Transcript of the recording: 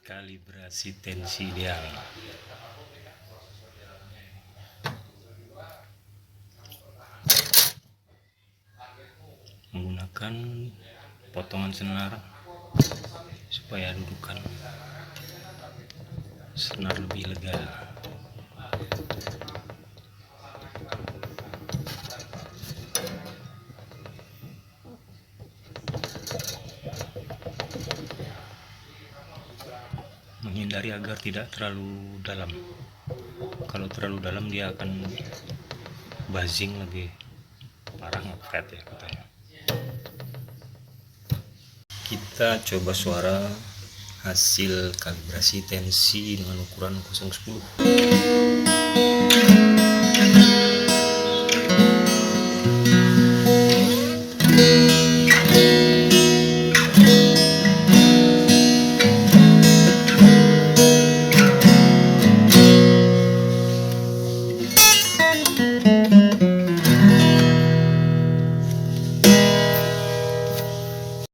Kalibrasi tensi ideal. Menggunakan potongan senar supaya dudukan senar lebih lega. Menghindari agar tidak terlalu dalam. Kalau terlalu dalam dia akan buzzing lebih parah, ngepet ya katanya. Kita coba suara hasil kalibrasi tensi dengan ukuran 010.